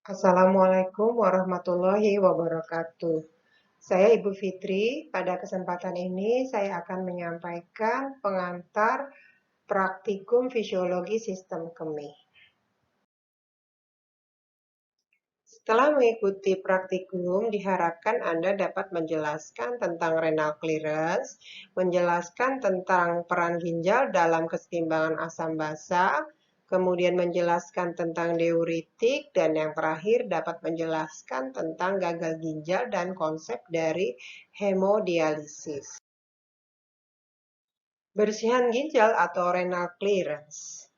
Assalamualaikum warahmatullahi wabarakatuh. Saya Ibu Fitri. Pada kesempatan ini saya akan menyampaikan pengantar praktikum fisiologi sistem kemih. Setelah mengikuti praktikum, diharapkan Anda dapat menjelaskan tentang renal clearance, menjelaskan tentang peran ginjal dalam kesetimbangan asam basa, kemudian menjelaskan tentang diuretik, dan yang terakhir dapat menjelaskan tentang gagal ginjal dan konsep dari hemodialisis. Bersihan ginjal atau renal clearance.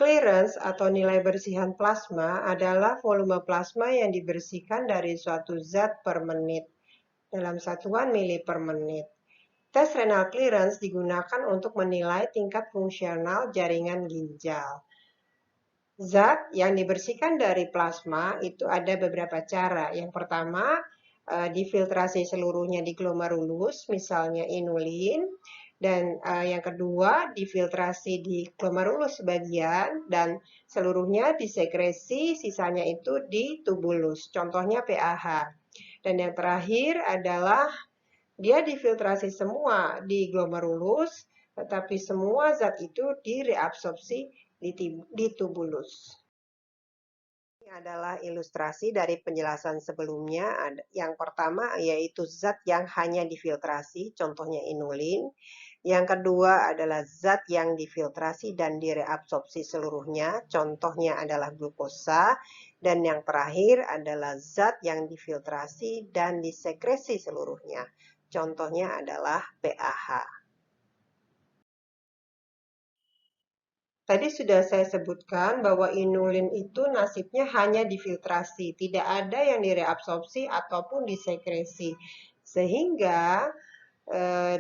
Clearance atau nilai bersihan plasma adalah volume plasma yang dibersihkan dari suatu zat per menit dalam satuan mili per menit. Tes renal clearance digunakan untuk menilai tingkat fungsional jaringan ginjal. Zat yang dibersihkan dari plasma itu ada beberapa cara. Yang pertama, difiltrasi seluruhnya di glomerulus, misalnya inulin. Dan yang kedua, difiltrasi di glomerulus sebagian dan seluruhnya disekresi, sisanya itu di tubulus, contohnya PAH. Dan yang terakhir adalah dia difiltrasi semua di glomerulus, tetapi semua zat itu direabsorpsi di tubulus. Ini adalah ilustrasi dari penjelasan sebelumnya. Yang pertama yaitu zat yang hanya difiltrasi, contohnya inulin. Yang kedua adalah zat yang difiltrasi dan direabsorpsi seluruhnya, contohnya adalah glukosa. Dan yang terakhir adalah zat yang difiltrasi dan disekresi seluruhnya, contohnya adalah PAH. Tadi sudah saya sebutkan bahwa inulin itu nasibnya hanya difiltrasi, tidak ada yang direabsorpsi ataupun disekresi. Sehingga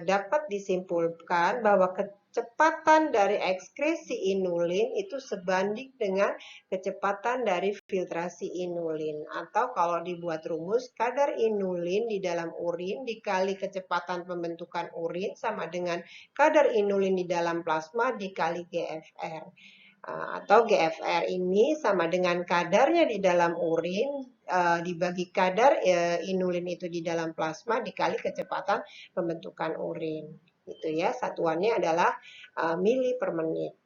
dapat disimpulkan bahwa kecepatan dari ekskresi inulin itu sebanding dengan kecepatan dari filtrasi inulin. Atau kalau dibuat rumus, kadar inulin di dalam urin dikali kecepatan pembentukan urin sama dengan kadar inulin di dalam plasma dikali GFR. Atau GFR ini sama dengan kadarnya di dalam urin dibagi kadar inulin itu di dalam plasma dikali kecepatan pembentukan urin. Gitu ya, satuannya adalah mili per menit.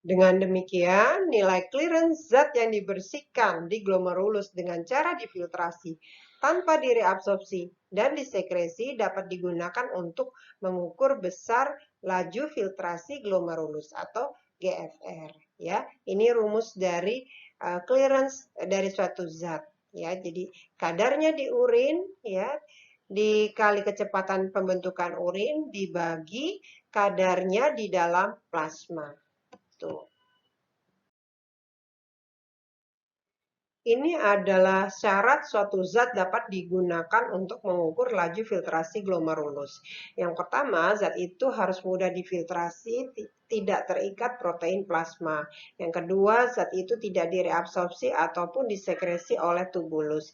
Dengan demikian, nilai clearance zat yang dibersihkan di glomerulus dengan cara difiltrasi tanpa direabsorpsi dan disekresi dapat digunakan untuk mengukur besar laju filtrasi glomerulus atau GFR. Ya, ini rumus dari clearance dari suatu zat. Ya, jadi kadarnya di urin, ya, dikali kecepatan pembentukan urin dibagi kadarnya di dalam plasma. Tuh. Ini adalah syarat suatu zat dapat digunakan untuk mengukur laju filtrasi glomerulus. Yang pertama, zat itu harus mudah difiltrasi, tidak terikat protein plasma. Yang kedua, zat itu tidak direabsorpsi ataupun disekresi oleh tubulus.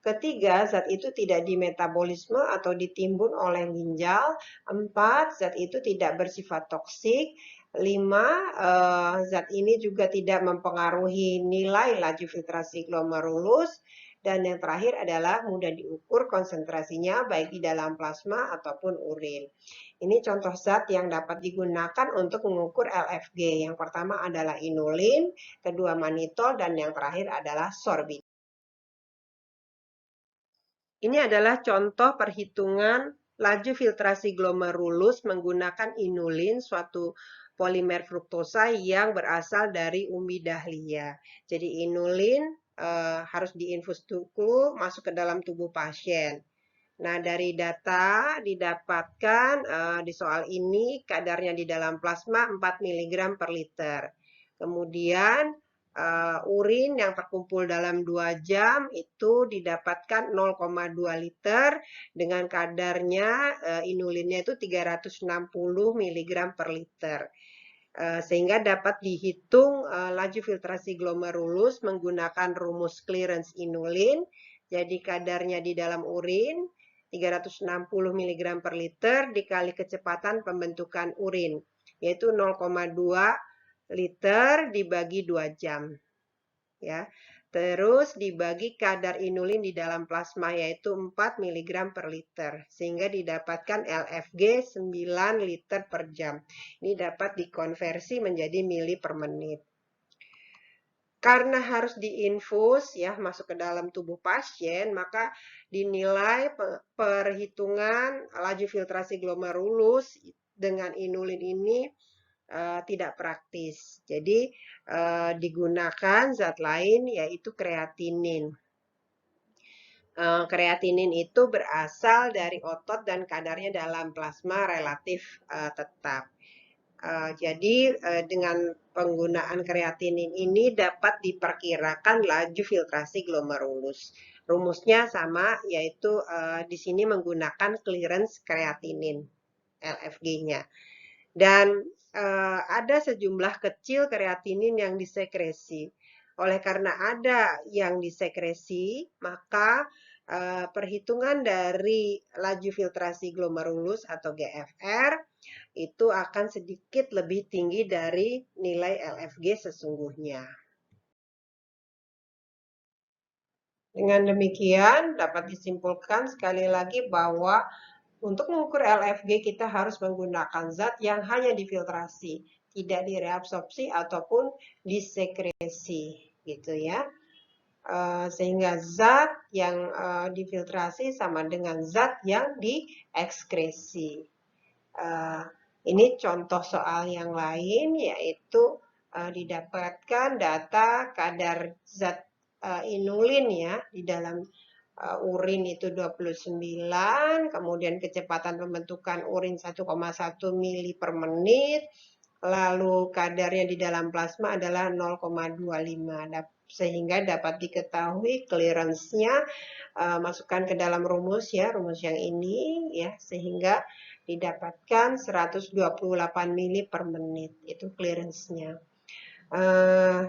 Ketiga, zat itu tidak dimetabolisme atau ditimbun oleh ginjal. 4, zat itu tidak bersifat toksik. 5, zat ini juga tidak mempengaruhi nilai laju filtrasi glomerulus. Dan yang terakhir adalah mudah diukur konsentrasinya baik di dalam plasma ataupun urin. Ini contoh zat yang dapat digunakan untuk mengukur LFG. Yang pertama adalah inulin, kedua manitol, dan yang terakhir adalah sorbitol. Ini adalah contoh perhitungan laju filtrasi glomerulus menggunakan inulin, suatu polimer fruktosa yang berasal dari umbi dahlia. Jadi inulin harus diinfus dulu masuk ke dalam tubuh pasien. Nah, dari data didapatkan di soal ini kadarnya di dalam plasma 4 mg per liter. Kemudian urin yang terkumpul dalam 2 jam itu didapatkan 0,2 liter dengan kadarnya inulinnya itu 360 mg per liter. Sehingga dapat dihitung laju filtrasi glomerulus menggunakan rumus clearance inulin. Jadi kadarnya di dalam urin 360 mg per liter dikali kecepatan pembentukan urin, yaitu 0,2 liter dibagi 2 jam. Ya. Terus dibagi kadar inulin di dalam plasma yaitu 4 mg per liter. Sehingga didapatkan LFG 9 liter per jam. Ini dapat dikonversi menjadi mili per menit. Karena harus diinfus ya masuk ke dalam tubuh pasien, maka dinilai perhitungan laju filtrasi glomerulus dengan inulin ini tidak praktis. Jadi digunakan zat lain yaitu kreatinin. Kreatinin itu berasal dari otot dan kadarnya dalam plasma relatif tetap. Jadi dengan penggunaan kreatinin ini dapat diperkirakan laju filtrasi glomerulus. Rumusnya sama, yaitu di sini menggunakan clearance kreatinin, LFG-nya. Dan ada sejumlah kecil kreatinin yang disekresi. Oleh karena ada yang disekresi, maka perhitungan dari laju filtrasi glomerulus atau GFR itu akan sedikit lebih tinggi dari nilai LFG sesungguhnya. Dengan demikian, dapat disimpulkan sekali lagi bahwa untuk mengukur LFG kita harus menggunakan zat yang hanya difiltrasi, tidak direabsorpsi ataupun disekresi, gitu ya. Sehingga zat yang difiltrasi sama dengan zat yang diekskresi. Ini contoh soal yang lain, yaitu didapatkan data kadar zat inulin ya di dalam urin itu 29, kemudian kecepatan pembentukan urin 1,1 mili per menit, lalu kadarnya di dalam plasma adalah 0,25, sehingga dapat diketahui clearance-nya, masukkan ke dalam rumus ya, rumus yang ini ya, sehingga didapatkan 128 mili per menit, itu clearance-nya.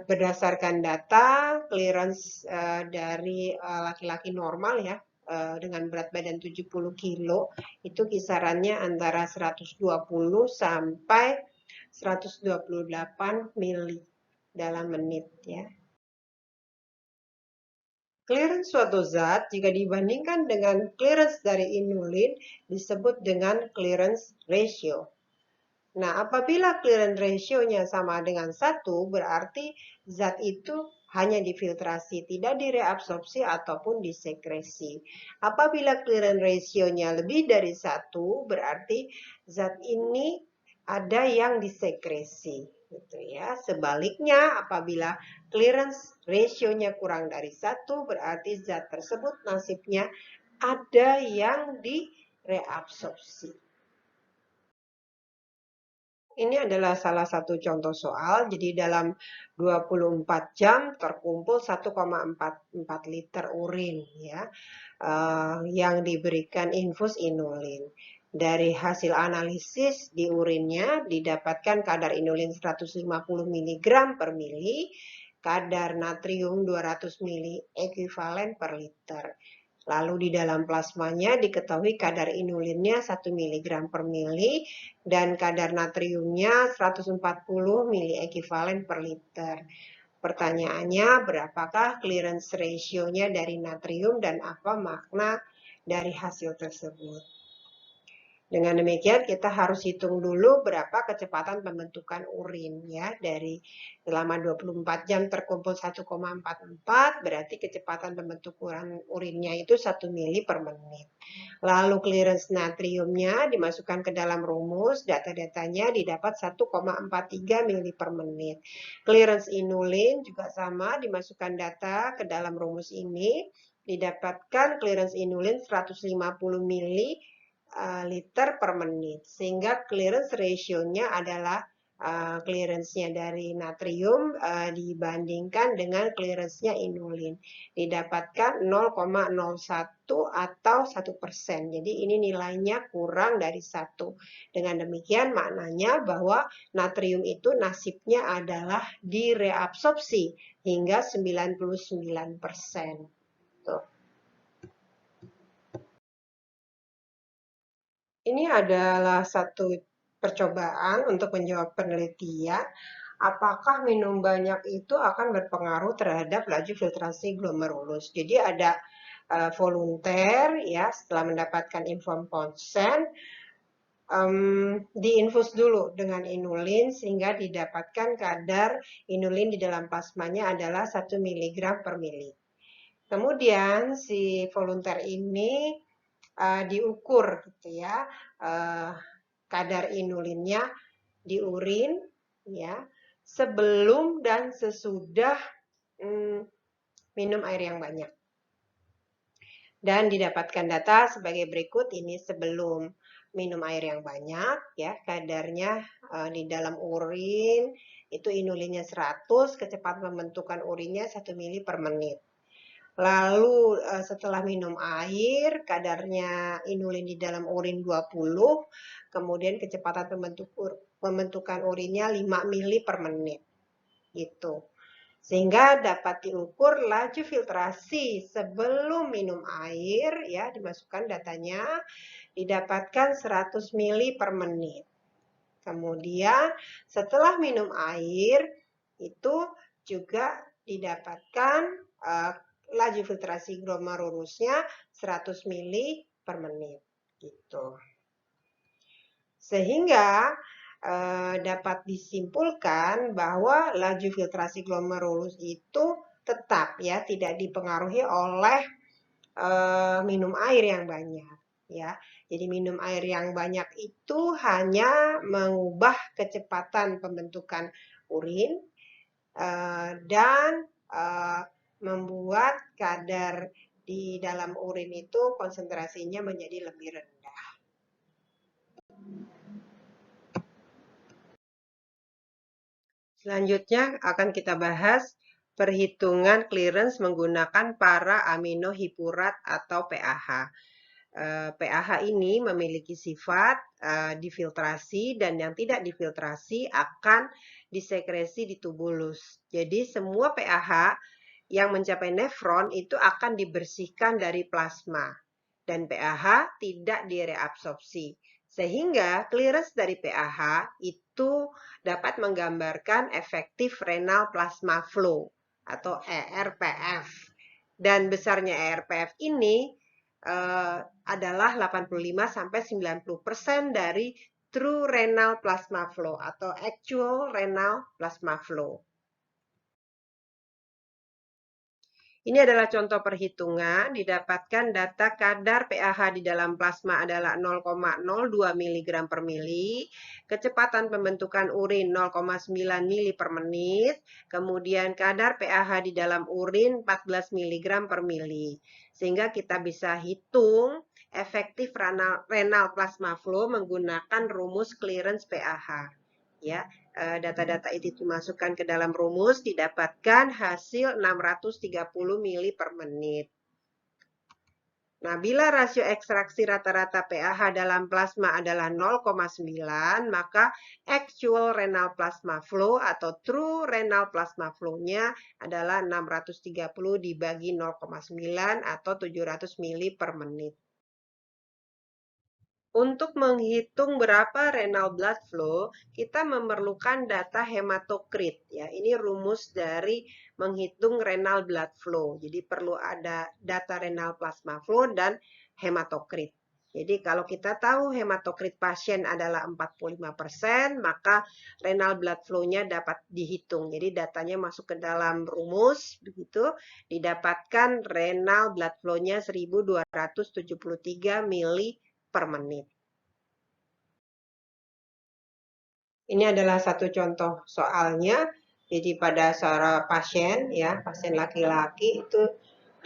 Berdasarkan data clearance dari laki-laki normal ya, dengan berat badan 70 kilo, itu kisarannya antara 120 sampai 128 mili dalam menit ya. Clearance suatu zat jika dibandingkan dengan clearance dari inulin disebut dengan clearance ratio. Nah, apabila clearance ratio-nya sama dengan 1, berarti zat itu hanya difiltrasi, tidak direabsorpsi ataupun disekresi. Apabila clearance ratio-nya lebih dari 1, berarti zat ini ada yang disekresi. Gitu ya. Sebaliknya, apabila clearance ratio-nya kurang dari 1, berarti zat tersebut nasibnya ada yang direabsorpsi. Ini adalah salah satu contoh soal, jadi dalam 24 jam terkumpul 1,44 liter urin ya, yang diberikan infus inulin. Dari hasil analisis di urinnya didapatkan kadar inulin 150 mg per mili, kadar natrium 200 mili ekuivalen per liter. Lalu di dalam plasmanya diketahui kadar inulinnya 1 mg per mili dan kadar natriumnya 140 mili ekuivalen per liter. Pertanyaannya, berapakah clearance ratio-nya dari natrium dan apa makna dari hasil tersebut? Dengan demikian kita harus hitung dulu berapa kecepatan pembentukan urin ya. Dari selama 24 jam terkumpul 1,44, berarti kecepatan pembentukan urinnya itu 1 mili per menit. Lalu clearance natriumnya dimasukkan ke dalam rumus, data-datanya didapat 1,43 mili per menit. Clearance inulin juga sama, dimasukkan data ke dalam rumus ini, didapatkan clearance inulin 150 mili liter per menit, sehingga clearance ratio-nya adalah clearance-nya dari natrium dibandingkan dengan clearance-nya inulin. Didapatkan 0,01 atau 1%. Jadi ini nilainya kurang dari 1. Dengan demikian maknanya bahwa natrium itu nasibnya adalah direabsorpsi hingga 99%. Tuh. Ini adalah satu percobaan untuk menjawab penelitian. apakah minum banyak itu akan berpengaruh terhadap laju filtrasi glomerulus. Jadi ada volunteer ya, setelah mendapatkan informed consent, diinfus dulu dengan inulin sehingga didapatkan kadar inulin di dalam plasmanya adalah 1 mg per mili. Kemudian si volunteer ini diukur gitu ya, kadar inulinnya di urin ya, sebelum dan sesudah minum air yang banyak. Dan didapatkan data sebagai berikut. Ini sebelum minum air yang banyak ya, kadarnya di dalam urin itu inulinnya 100, kecepatan pembentukan urinnya 1 mili per menit. Lalu setelah minum air, kadarnya inulin di dalam urin 20, kemudian kecepatan pembentukan urinnya 5 mili per menit. Gitu. Sehingga dapat diukur laju filtrasi sebelum minum air, ya, dimasukkan datanya, didapatkan 100 mili per menit. Kemudian setelah minum air, itu juga didapatkan laju filtrasi glomerulusnya 100 mili per menit. Gitu. Sehingga dapat disimpulkan bahwa laju filtrasi glomerulus itu tetap ya tidak dipengaruhi oleh minum air yang banyak ya. Jadi minum air yang banyak itu hanya mengubah kecepatan pembentukan urin dan membuat kadar di dalam urin itu konsentrasinya menjadi lebih rendah. Selanjutnya akan kita bahas perhitungan clearance menggunakan para aminohipurat atau PAH. PAH ini memiliki sifat difiltrasi dan yang tidak difiltrasi akan disekresi di tubulus. Jadi semua PAH yang mencapai nefron itu akan dibersihkan dari plasma dan PAH tidak direabsorpsi. Sehingga clearance dari PAH itu dapat menggambarkan efektif renal plasma flow atau ERPF. Dan besarnya ERPF ini adalah 85-90% dari true renal plasma flow atau actual renal plasma flow. Ini adalah contoh perhitungan, didapatkan data kadar PAH di dalam plasma adalah 0,02 mg per mili, kecepatan pembentukan urin 0,9 mili per menit, kemudian kadar PAH di dalam urin 14 mg per mili. Sehingga kita bisa hitung efektif renal plasma flow menggunakan rumus clearance PAH. Ya, data-data itu dimasukkan ke dalam rumus, didapatkan hasil 630 mili per menit. Nah, bila rasio ekstraksi rata-rata PAH dalam plasma adalah 0,9, maka actual renal plasma flow atau true renal plasma flow-nya adalah 630 dibagi 0,9 atau 700 mili per menit. Untuk menghitung berapa renal blood flow, kita memerlukan data hematokrit. Ya, ini rumus dari menghitung renal blood flow. Jadi perlu ada data renal plasma flow dan hematokrit. Jadi kalau kita tahu hematokrit pasien adalah 45%, maka renal blood flow-nya dapat dihitung. Jadi datanya masuk ke dalam rumus, begitu, didapatkan renal blood flow-nya 1273 mili per menit. Ini adalah satu contoh soalnya. Jadi pada seorang pasien ya, pasien laki-laki itu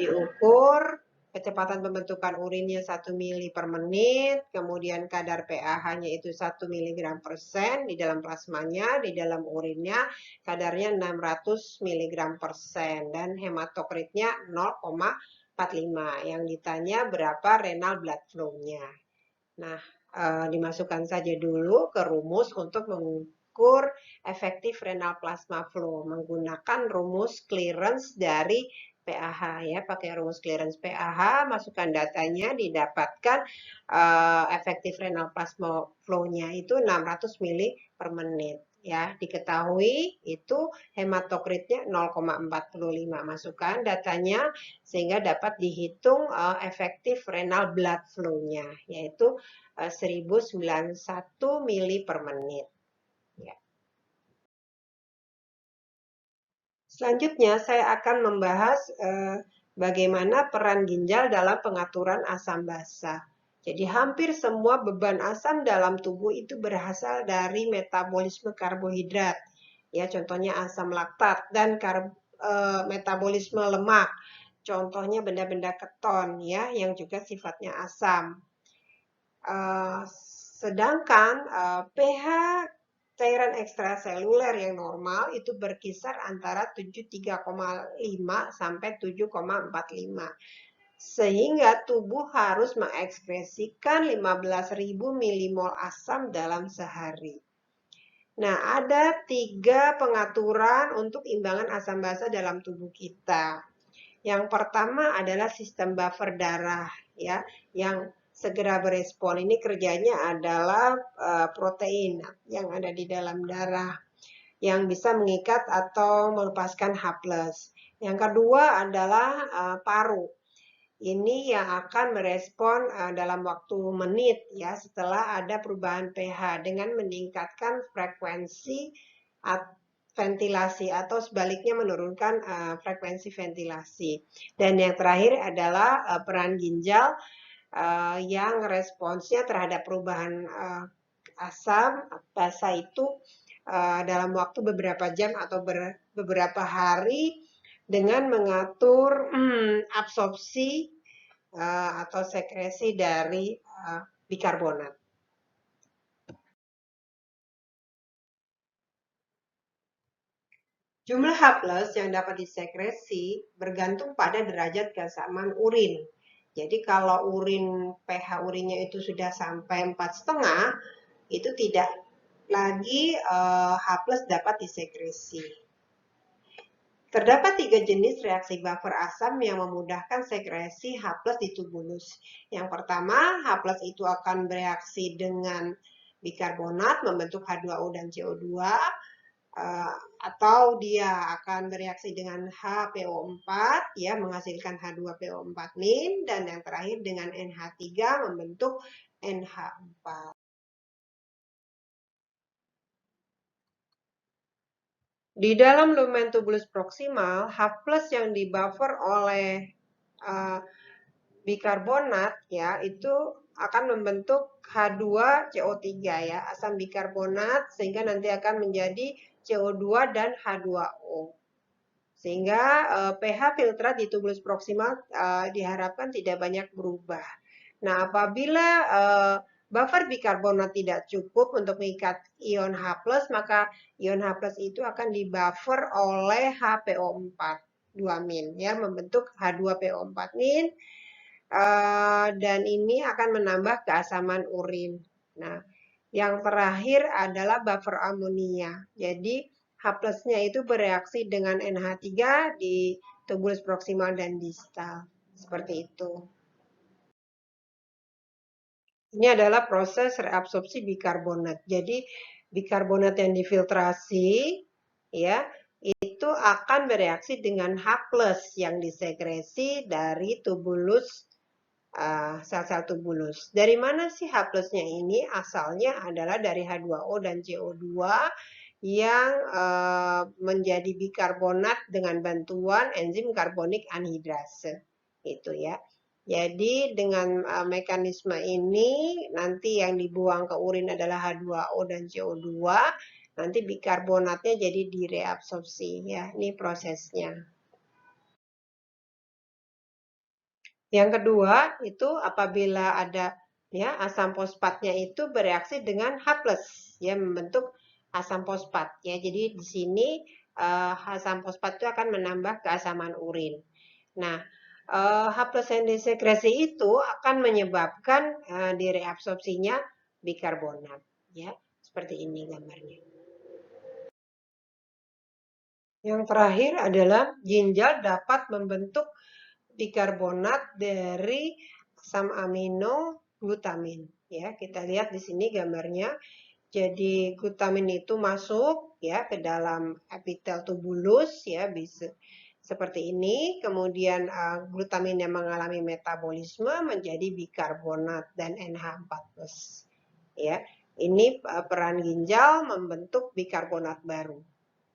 diukur kecepatan pembentukan urinnya 1 mili per menit, kemudian kadar PAH-nya itu 1 mg persen di dalam plasmanya, di dalam urinnya kadarnya 600 mg persen dan hematokritnya 0,45. Yang ditanya berapa renal blood flow-nya. Nah, dimasukkan saja dulu ke rumus untuk mengukur efektif renal plasma flow menggunakan rumus clearance dari PAH ya, pakai rumus clearance PAH, masukkan datanya, didapatkan efektif renal plasma flow-nya itu 600 mili per menit. ya, diketahui itu hematokritnya 0,45. Masukkan datanya sehingga dapat dihitung efektif renal blood flow-nya, yaitu 1091 mili per menit. Ya. Selanjutnya saya akan membahas bagaimana peran ginjal dalam pengaturan asam basa. Jadi hampir semua beban asam dalam tubuh itu berasal dari metabolisme karbohidrat. Ya, contohnya asam laktat dan metabolisme lemak. Contohnya benda-benda keton ya yang juga sifatnya asam. Sedangkan pH cairan ekstraseluler yang normal itu berkisar antara 73,5 sampai 7,45. Sehingga tubuh harus mengekspresikan 15.000 milimol asam dalam sehari. Nah, ada 3 pengaturan untuk imbangan asam basa dalam tubuh kita. Yang pertama adalah sistem buffer darah ya, yang segera berespon. Ini kerjanya adalah protein yang ada di dalam darah yang bisa mengikat atau melepaskan H+. Yang kedua adalah paru. Ini yang akan merespon dalam waktu menit ya setelah ada perubahan pH dengan meningkatkan frekuensi ventilasi atau sebaliknya menurunkan frekuensi ventilasi. Dan yang terakhir adalah peran ginjal yang responsnya terhadap perubahan asam basa itu dalam waktu beberapa jam atau beberapa hari dengan mengatur absorpsi atau sekresi dari bikarbonat. Jumlah H+ yang dapat disekresi bergantung pada derajat keasaman urin. Jadi kalau pH urinnya itu sudah sampai 4,5, itu tidak lagi H+ dapat disekresi. Terdapat 3 jenis reaksi buffer asam yang memudahkan sekresi H+ di tubulus. Yang pertama, H+ itu akan bereaksi dengan bikarbonat membentuk H2O dan CO2, atau dia akan bereaksi dengan HPO4 ya menghasilkan H2PO4-, dan yang terakhir dengan NH3 membentuk NH4. Di dalam lumen tubulus proksimal, H+ yang dibuffer oleh bikarbonat ya itu akan membentuk H2CO3 ya, asam bikarbonat, sehingga nanti akan menjadi CO2 dan H2O. Sehingga pH filtrat di tubulus proksimal diharapkan tidak banyak berubah. Nah, apabila buffer bikarbonat tidak cukup untuk mengikat ion H+, maka ion H+ itu akan dibuffer oleh HPO4 2- ya, membentuk H2PO4-, dan ini akan menambah keasaman urin. Nah, yang terakhir adalah buffer amonia. Jadi H+-nya itu bereaksi dengan NH3 di tubulus proksimal dan distal. Seperti itu. Ini adalah proses reabsorpsi bikarbonat. Jadi bikarbonat yang difiltrasi ya itu akan bereaksi dengan H+ yang disekresi dari tubulus sel-sel tubulus. Dari mana sih H+-nya ini? Asalnya adalah dari H2O dan CO2 yang menjadi bikarbonat dengan bantuan enzim karbonik anhidrase. Itu ya. Jadi dengan mekanisme ini nanti yang dibuang ke urin adalah H2O dan CO2, nanti bikarbonatnya jadi direabsorpsi ya. Ini prosesnya. Yang kedua itu apabila ada ya asam fosfatnya itu bereaksi dengan H+ ya membentuk asam fosfat ya. Jadi di sini asam fosfat itu akan menambah keasaman urin. Nah, H+ yang disekresi itu akan menyebabkan direabsorpsinya bikarbonat ya. Seperti ini gambarnya. Yang terakhir adalah ginjal dapat membentuk bikarbonat dari asam amino glutamin ya. Kita lihat di sini gambarnya. Jadi glutamin itu masuk ya ke dalam epitel tubulus ya bisa seperti ini. Kemudian glutamin yang mengalami metabolisme menjadi bikarbonat dan NH4+. Ya, ini peran ginjal membentuk bikarbonat baru.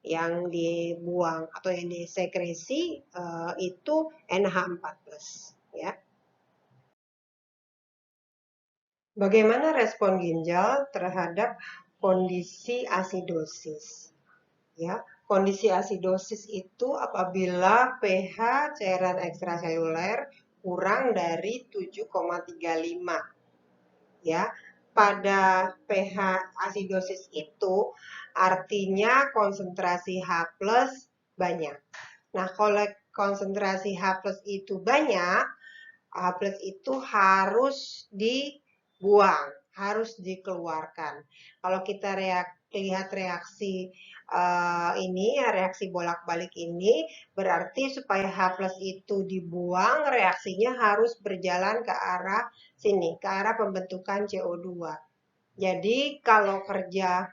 Yang dibuang atau yang disekresi itu NH4+. Ya. Bagaimana respon ginjal terhadap kondisi asidosis? Ya, kondisi asidosis itu apabila pH cairan ekstraseluler kurang dari 7,35. Ya, pada pH asidosis itu artinya konsentrasi H+ banyak. Nah, kalau konsentrasi H+ itu banyak, H+ itu harus dibuang, harus dikeluarkan. Kalau kita lihat reaksi ini, reaksi bolak-balik ini, berarti supaya H+ itu dibuang, reaksinya harus berjalan ke arah sini, ke arah pembentukan CO2. Jadi kalau kerja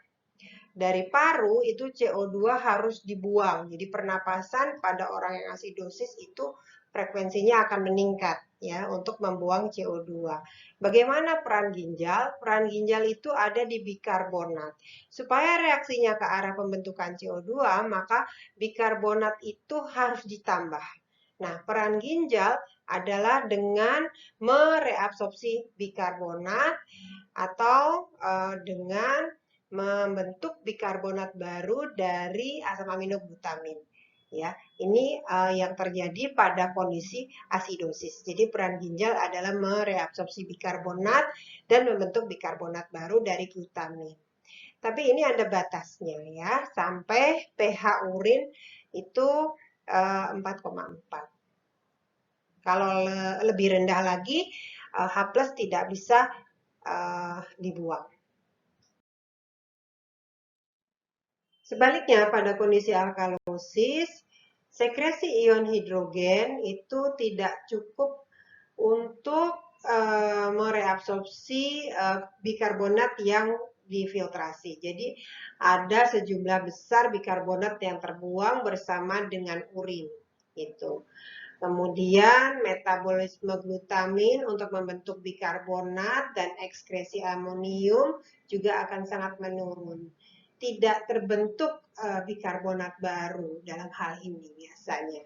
dari paru itu CO2 harus dibuang. Jadi pernapasan pada orang yang asidosis itu frekuensinya akan meningkat ya untuk membuang CO2. Bagaimana peran ginjal? Peran ginjal itu ada di bikarbonat. Supaya reaksinya ke arah pembentukan CO2, maka bikarbonat itu harus ditambah. Nah, peran ginjal adalah dengan mereabsorpsi bikarbonat atau dengan membentuk bikarbonat baru dari asam amino glutamin. Ya, ini yang terjadi pada kondisi asidosis. Jadi peran ginjal adalah mereabsorpsi bikarbonat dan membentuk bikarbonat baru dari glutamin. Tapi ini ada batasnya ya, sampai pH urin itu 4,4. Kalau lebih rendah lagi, H+ tidak bisa dibuang. Sebaliknya, pada kondisi alkalosis, sekresi ion hidrogen itu tidak cukup untuk mereabsorpsi bikarbonat yang difiltrasi. Jadi ada sejumlah besar bikarbonat yang terbuang bersama dengan urin. Gitu. Kemudian metabolisme glutamin untuk membentuk bikarbonat dan ekskresi amonium juga akan sangat menurun. Tidak terbentuk bikarbonat baru dalam hal ini biasanya.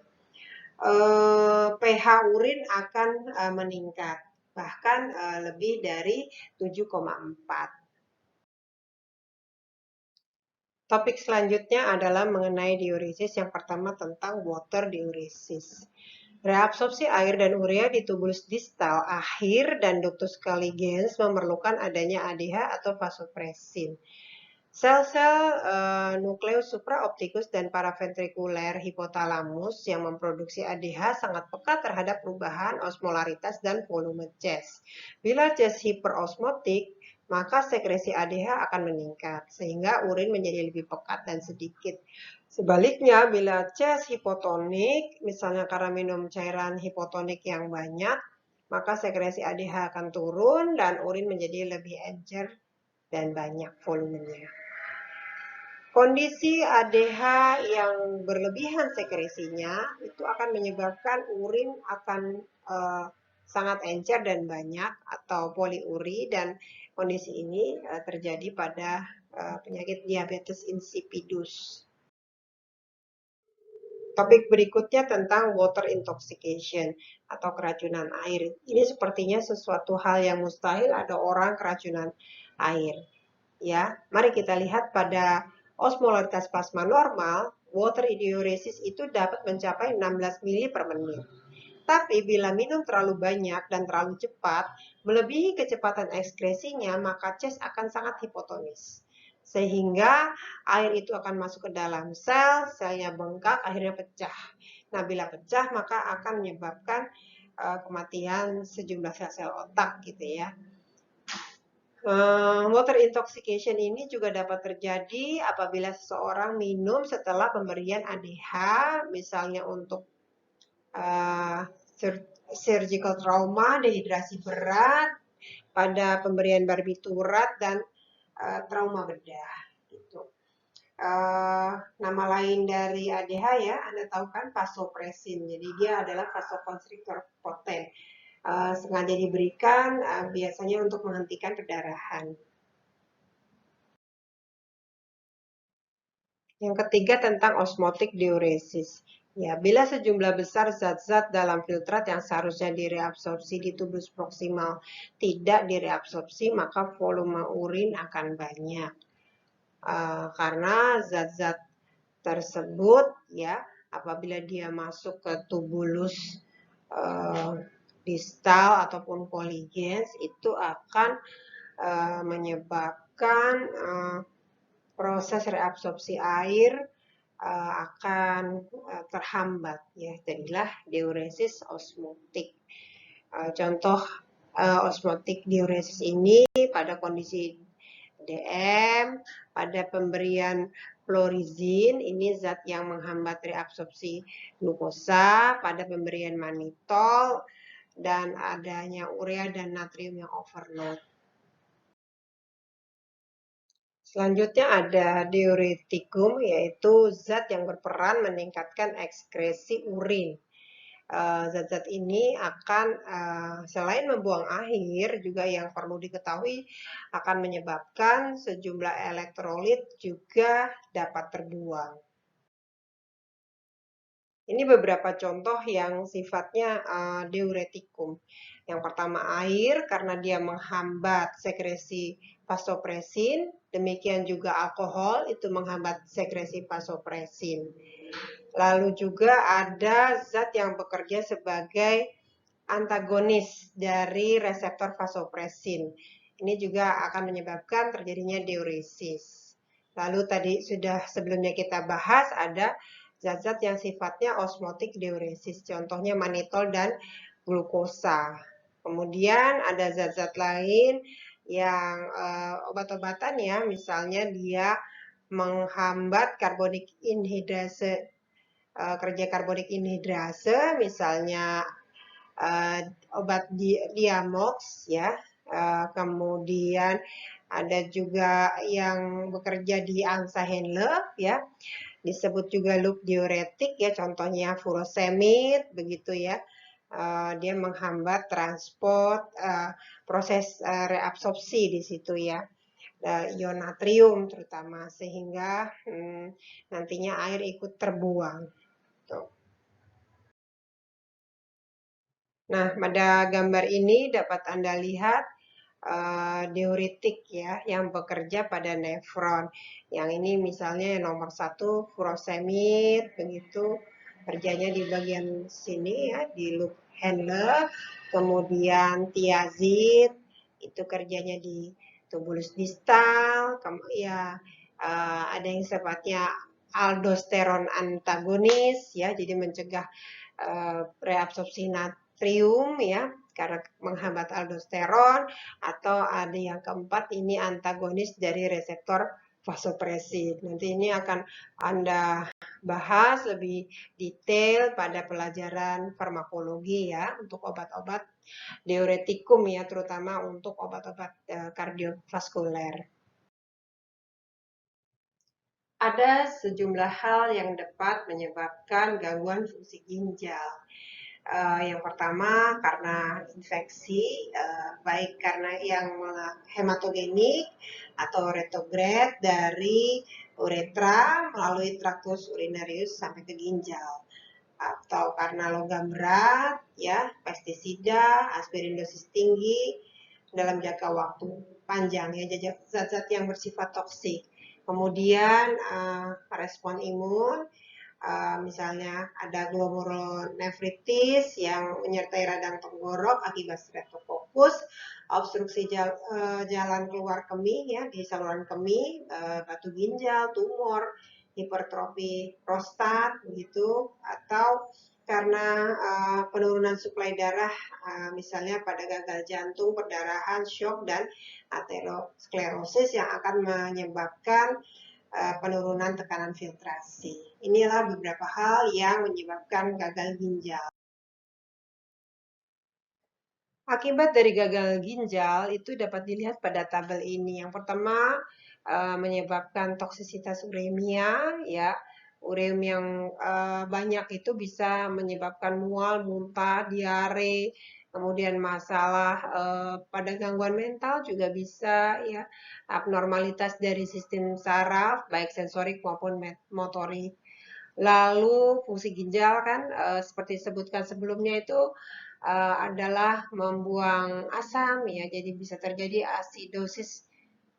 pH urin akan meningkat, bahkan lebih dari 7,4. Topik selanjutnya adalah mengenai diuresis. Yang pertama tentang water diuresis. Reabsorpsi air dan urea di tubulus distal akhir dan ductus colligens memerlukan adanya ADH atau vasopresin. Sel-sel nukleus supraoptikus dan paraventrikuler hipotalamus yang memproduksi ADH sangat peka terhadap perubahan osmolaritas dan volume Cs. Bila Cs hiperosmotik, maka sekresi ADH akan meningkat, sehingga urin menjadi lebih pekat dan sedikit. Sebaliknya, bila Cs hipotonik, misalnya karena minum cairan hipotonik yang banyak, maka sekresi ADH akan turun dan urin menjadi lebih encer dan banyak volumenya. Kondisi ADH yang berlebihan sekresinya itu akan menyebabkan urin akan sangat encer dan banyak atau poliuri, dan kondisi ini terjadi pada penyakit diabetes insipidus. Topik berikutnya tentang water intoxication atau keracunan air. Ini sepertinya sesuatu hal yang mustahil ada orang keracunan air. Ya, mari kita lihat pada osmolaritas plasma normal, water diuresis itu dapat mencapai 16 mili per menit. Tapi bila minum terlalu banyak dan terlalu cepat, melebihi kecepatan ekskresinya, maka Cs akan sangat hipotonis. Sehingga air itu akan masuk ke dalam sel, selnya bengkak, akhirnya pecah. Nah, bila pecah, maka akan menyebabkan kematian sejumlah sel-sel otak gitu ya. Water intoxication ini juga dapat terjadi apabila seseorang minum setelah pemberian ADH, misalnya untuk surgical trauma, dehidrasi berat, pada pemberian barbiturat, dan trauma bedah gitu. Nama lain dari ADH ya, Anda tahu kan vasopresin. Jadi dia adalah vasokonstriktor poten. Sengaja diberikan biasanya untuk menghentikan perdarahan. Yang ketiga tentang osmotic diuresis. Ya, bila sejumlah besar zat-zat dalam filtrat yang seharusnya direabsorpsi di tubus proksimal tidak direabsorpsi, maka volume urin akan banyak. Karena zat-zat tersebut ya, apabila dia masuk ke tubulus distal ataupun koligens, itu akan menyebabkan proses reabsorpsi air akan terhambat ya, jadilah diuresis osmotik. Contoh osmotik diuresis ini pada kondisi DM, pada pemberian fluorizin, ini zat yang menghambat reabsorpsi glukosa, pada pemberian manitol, dan adanya urea dan natrium yang overload. Selanjutnya ada diuretikum, yaitu zat yang berperan meningkatkan ekskresi urin. Zat-zat ini akan selain membuang air, juga yang perlu diketahui akan menyebabkan sejumlah elektrolit juga dapat terbuang. Ini beberapa contoh yang sifatnya diuretikum. Yang pertama air, karena dia menghambat sekresi vasopresin. Demikian juga alkohol, itu menghambat sekresi vasopresin. Lalu juga ada zat yang bekerja sebagai antagonis dari reseptor vasopresin. Ini juga akan menyebabkan terjadinya diuresis. Lalu tadi sudah sebelumnya kita bahas ada zat-zat yang sifatnya osmotik diuresis, contohnya manitol dan glukosa. Kemudian ada zat-zat lain yang obat-obatan ya, misalnya dia menghambat karbonik anhidrase, kerja karbonik anhidrase, misalnya obat Diamox ya. Kemudian ada juga yang bekerja di angsa Henle ya, disebut juga loop diuretik ya, contohnya furosemid begitu ya. Dia menghambat transport proses reabsorpsi di situ ya, ion natrium terutama, sehingga nantinya air ikut terbuang. Tuh. Nah, pada gambar ini dapat Anda lihat diuretik ya yang bekerja pada nefron. Yang ini misalnya nomor 1 furosemid begitu, kerjanya di bagian sini ya, di loop Henle. Kemudian tiazid itu kerjanya di tubulus distal. Ya, ada yang sifatnya aldosteron antagonis ya, jadi mencegah reabsorpsi natrium ya, karena menghambat aldosteron. Atau ada yang keempat, ini antagonis dari reseptor vasopresin. Nanti ini akan Anda bahas lebih detail pada pelajaran farmakologi ya, untuk obat-obat diuretikum ya, terutama untuk obat-obat kardiovaskuler. Ada sejumlah hal yang dapat menyebabkan gangguan fungsi ginjal. Yang pertama karena infeksi, baik karena yang hematogenik atau retrograde dari uretra melalui traktus urinarius sampai ke ginjal, atau karena logam berat, ya, pestisida, aspirin dosis tinggi dalam jangka waktu panjang, ya, zat-zat yang bersifat toksik. Kemudian respon imun, misalnya ada glomerulonefritis yang menyertai radang tenggorok akibat streptococcus, obstruksi jalan keluar kemih ya, di saluran kemih, batu ginjal, tumor, hipertrofi prostat begitu, atau karena penurunan suplai darah, misalnya pada gagal jantung, perdarahan, shock, dan aterosklerosis yang akan menyebabkan penurunan tekanan filtrasi. Inilah beberapa hal yang menyebabkan gagal ginjal. Akibat dari gagal ginjal itu dapat dilihat pada tabel ini. Yang pertama, menyebabkan toksisitas uremia, ya. Ureum yang banyak itu bisa menyebabkan mual, muntah, diare, kemudian masalah pada gangguan mental juga bisa, ya. Abnormalitas dari sistem saraf, baik sensorik maupun motorik. Lalu fungsi ginjal kan seperti disebutkan sebelumnya itu adalah membuang asam ya, jadi bisa terjadi asidosis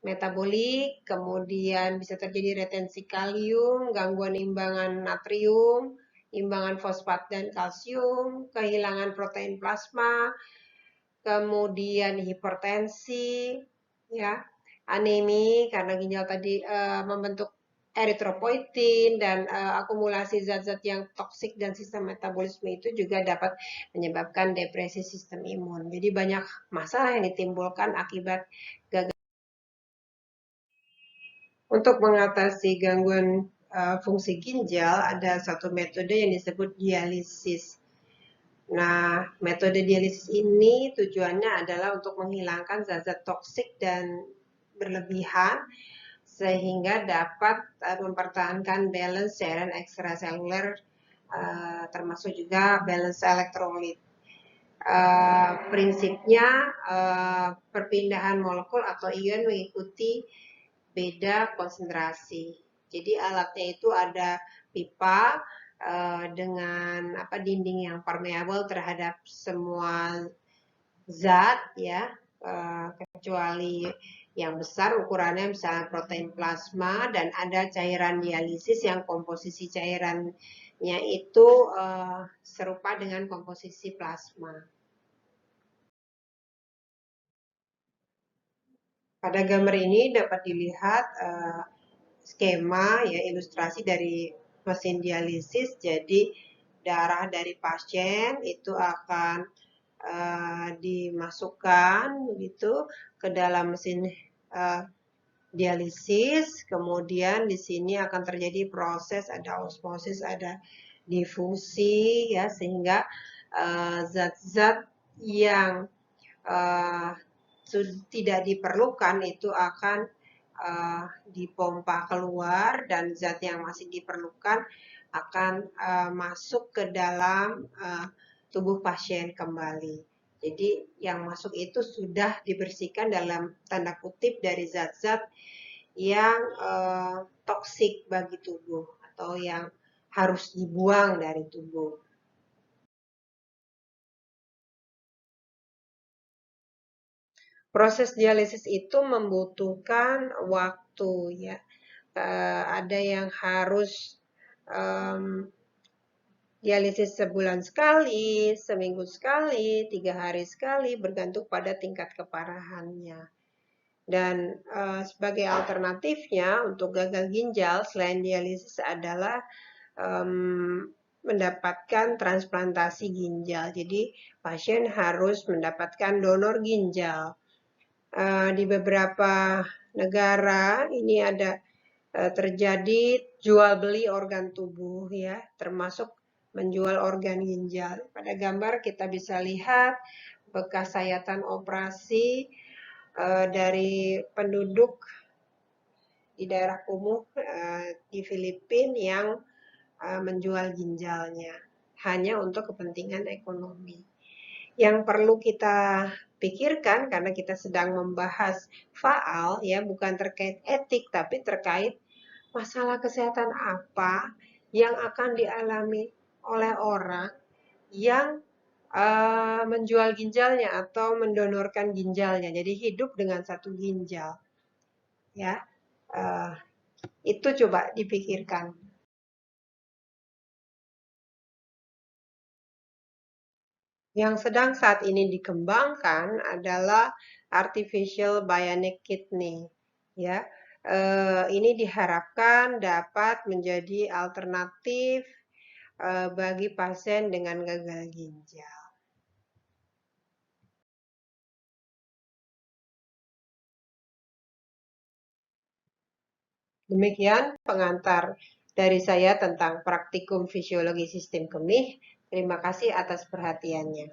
metabolik, kemudian bisa terjadi retensi kalium, gangguan imbangan natrium, imbangan fosfat dan kalsium, kehilangan protein plasma, kemudian hipertensi, ya, anemi karena ginjal tadi membentuk eritropoietin dan akumulasi zat-zat yang toksik dan sistem metabolisme itu juga dapat menyebabkan depresi sistem imun. Jadi banyak masalah yang ditimbulkan akibat gagal. Untuk mengatasi gangguan fungsi ginjal ada satu metode yang disebut dialisis. Nah, metode dialisis ini tujuannya adalah untuk menghilangkan zat-zat toksik dan berlebihan sehingga dapat mempertahankan balance cairan ekstraseluler termasuk juga balance elektrolit. Prinsipnya perpindahan molekul atau ion mengikuti beda konsentrasi. Jadi alatnya itu ada pipa dengan dinding yang permeable terhadap semua zat ya, kecuali yang besar ukurannya misalnya protein plasma, dan ada cairan dialisis yang komposisi cairannya itu serupa dengan komposisi plasma. Pada gambar ini dapat dilihat skema ya, ilustrasi dari mesin dialisis. Jadi darah dari pasien itu akan dimasukkan begitu ke dalam mesin dialisis, kemudian di sini akan terjadi proses, ada osmosis, ada difusi ya, sehingga zat-zat yang tidak diperlukan itu akan dipompa keluar, dan zat yang masih diperlukan akan masuk ke dalam tubuh pasien kembali. Jadi yang masuk itu sudah dibersihkan dalam tanda kutip dari zat-zat yang toksik bagi tubuh atau yang harus dibuang dari tubuh. Proses dialisis itu membutuhkan waktu ya. Ada yang harus dialisis sebulan sekali, seminggu sekali, 3 hari sekali, bergantung pada tingkat keparahannya. Dan sebagai alternatifnya untuk gagal ginjal selain dialisis adalah mendapatkan transplantasi ginjal. Jadi pasien harus mendapatkan donor ginjal. Di beberapa negara ini ada terjadi jual beli organ tubuh ya, termasuk menjual organ ginjal. Pada gambar kita bisa lihat bekas sayatan operasi dari penduduk di daerah kumuh di Filipina yang menjual ginjalnya hanya untuk kepentingan ekonomi. Yang perlu kita pikirkan karena kita sedang membahas faal ya, bukan terkait etik tapi terkait masalah kesehatan apa yang akan dialami oleh orang yang menjual ginjalnya atau mendonorkan ginjalnya. Jadi hidup dengan satu ginjal. Ya, itu coba dipikirkan. Yang sedang saat ini dikembangkan adalah artificial bionic kidney. Ya, ini diharapkan dapat menjadi alternatif bagi pasien dengan gagal ginjal. Demikian pengantar dari saya tentang praktikum fisiologi sistem kemih. Terima kasih atas perhatiannya.